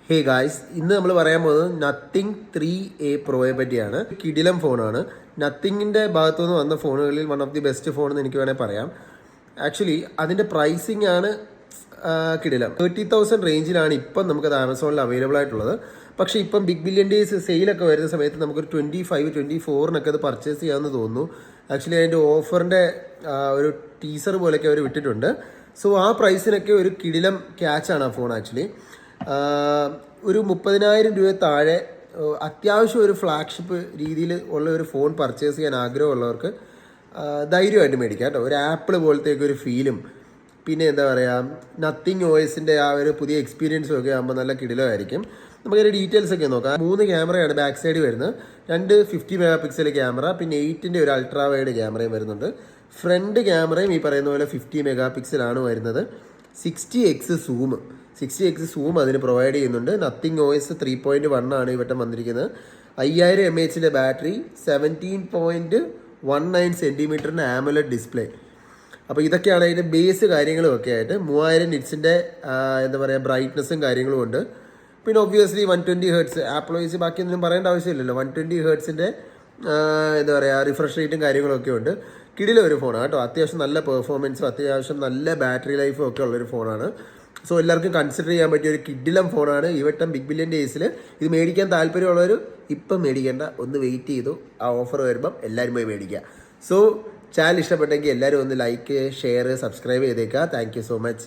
Hey guys, ഇന്ന് നമ്മൾ പറയാൻ പോകുന്നത് നത്തിങ് 3A പ്രോയെ പറ്റിയാണ്. കിടിലം ഫോണാണ്. നത്തിങ്ങിൻ്റെ ഭാഗത്തുനിന്ന് വന്ന ഫോണുകളിൽ one of the best phone എന്ന് എനിക്ക് വേണമെങ്കിൽ പറയാം. ആക്ച്വലി അതിൻ്റെ പ്രൈസിങ് ആണ് കിടിലം. 30,000 റേഞ്ചിലാണ് ഇപ്പം നമുക്കത് ആമസോണിൽ അവൈലബിൾ ആയിട്ടുള്ളത്. പക്ഷേ ഇപ്പം ബിഗ് ബില്യൺ ഡേയ്സ് സെയിലൊക്കെ വരുന്ന സമയത്ത് നമുക്കൊരു 25-24 അത് പർച്ചേസ് ചെയ്യാമെന്ന് തോന്നുന്നു. ആക്ച്വലി അതിൻ്റെ ഓഫറിൻ്റെ ഒരു ടീസർ പോലെയൊക്കെ അവർ വിട്ടിട്ടുണ്ട്. സോ ആ പ്രൈസിനൊക്കെ ഒരു കിടിലം ക്യാച്ചാണ് ആ ഫോൺ. ആക്ച്വലി ഒരു 30,000 രൂപ താഴെ അത്യാവശ്യം ഒരു ഫ്ലാഗ്ഷിപ്പ് രീതിയിൽ ഉള്ള ഒരു ഫോൺ പർച്ചേസ് ചെയ്യാൻ ആഗ്രഹമുള്ളവർക്ക് ധൈര്യമായിട്ട് മേടിക്കാം കേട്ടോ. ഒരു ആപ്പിൾ പോലത്തേക്ക് ഒരു ഫീലും പിന്നെ എന്താ പറയുക, നത്തിങ് OSൻ്റെ ആ ഒരു പുതിയ എക്സ്പീരിയൻസും ഒക്കെ ആകുമ്പോൾ നല്ല കിടിലമായിരിക്കും. നമുക്കൊരു ഡീറ്റെയിൽസ് ഒക്കെ നോക്കാം. 3 ക്യാമറയാണ് ബാക്ക് സൈഡ് വരുന്നത്. 2 50 മെഗാ പിക്സൽ ക്യാമറ, പിന്നെ 8ൻ്റെ ഒരു അൾട്രാ വൈഡ് ക്യാമറയും വരുന്നുണ്ട്. ഫ്രണ്ട് ക്യാമറയും ഈ പറയുന്ന പോലെ 50 മെഗാ പിക്സലാണ് വരുന്നത്. 60x സൂം അതിന് പ്രൊവൈഡ് ചെയ്യുന്നുണ്ട്. നത്തിങ് OS 3.1 ആണ് ഈ വട്ടം വന്നിരിക്കുന്നത്. 5000 mAh ബാറ്ററി, 17.19 സെൻറ്റിമീറ്ററിൻ്റെ AMOLED ഡിസ്പ്ലേ. അപ്പോൾ ഇതൊക്കെയാണ് അതിൻ്റെ ബേസ് കാര്യങ്ങളും ഒക്കെ ആയിട്ട്. 3000 നിറ്റ്സിൻ്റെ എന്താ പറയുക ബ്രൈറ്റ്നസ്സും കാര്യങ്ങളും ഉണ്ട്. പിന്നെ ഒബ്വിയസ്ലി 120 Hz ആപ്പിൾ OS ബാക്കിയൊന്നും പറയേണ്ട ആവശ്യമില്ലല്ലോ. 120 Hzൻ്റെ എന്താ പറയുക റിഫ്രഷ് റേറ്റും കാര്യങ്ങളൊക്കെ ഉണ്ട്. കിടിലൊരു ഫോണാണ് കേട്ടോ. അത്യാവശ്യം നല്ല പെർഫോമൻസും അത്യാവശ്യം നല്ല ബാറ്ററി ലൈഫും ഒക്കെ ഉള്ളൊരു ഫോണാണ്. സോ എല്ലാവർക്കും കൺസിഡർ ചെയ്യാൻ പറ്റിയ ഒരു കിടിലം ഫോണാണ്. ഈ വട്ടം ബിഗ് ബില്യൺ ഡേയ്സിൽ ഇത് മേടിക്കാൻ താല്പര്യമുള്ളവർ ഇപ്പം മേടിക്കേണ്ട, ഒന്ന് വെയിറ്റ് ചെയ്തു. ആ ഓഫർ വരുമ്പം എല്ലാവരും പോയി മേടിക്കുക. സോ ചാനൽ ഇഷ്ടപ്പെട്ടെങ്കിൽ എല്ലാവരും ഒന്ന് ലൈക്ക്, ഷെയർ, സബ്സ്ക്രൈബ് ചെയ്തേക്കുക. Thank you so much.